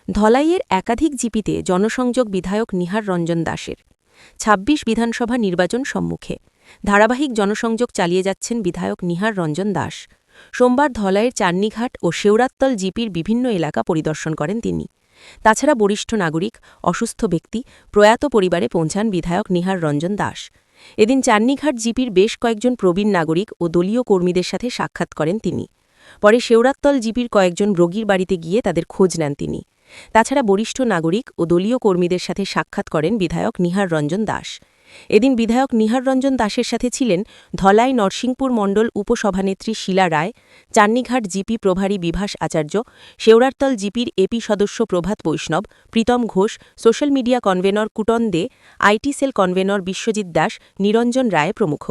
ধলাইয়ের একাধিক জিপিতে জনসংযোগ বিধায়ক নিহার রঞ্জন দাসের ২৬ বিধানসভা নির্বাচন সম্মুখে ধারাবাহিক জনসংযোগ চালিয়ে যাচ্ছেন বিধায়ক নিহার রঞ্জন দাস। সোমবার ধলাইয়ের চান্নিঘাট ও শেওড়াতল জিপির বিভিন্ন এলাকা পরিদর্শন করেন তিনি। তাছাড়া বরিষ্ঠ নাগরিক, অসুস্থ ব্যক্তি, প্রয়াত পরিবারে পৌঁছান বিধায়ক নিহার রঞ্জন দাস। এদিন চান্নিঘাট জিপির বেশ কয়েকজন প্রবীণ নাগরিক ও দলীয় কর্মীদের সাথে সাক্ষাৎ করেন তিনি। পরে শেওড়াতল জিপির কয়েকজন রোগীর বাড়িতে গিয়ে তাদের খোঁজ নেন তিনি। তাছাড়া বরিষ্ঠ নাগরিক ও দলীয় কর্মীদের সাথে সাক্ষাৎ করেন বিধায়ক নিহার রঞ্জন দাস। এদিন বিধায়ক নিহার রঞ্জন দাসের সাথে ছিলেন ধলাই নরসিংপুর মণ্ডল উপসভানেত্রী শীলা রায়, চান্নিঘাট জিপি প্রভারী বিভাস আচার্য, শেওড়াতল জিপির এপি সদস্য Prabhat Baishnab, Pritam Ghosh, social media convenor Kutan De, IT cell convenor Biswajit Das, Niranjan Roy প্রমুখ।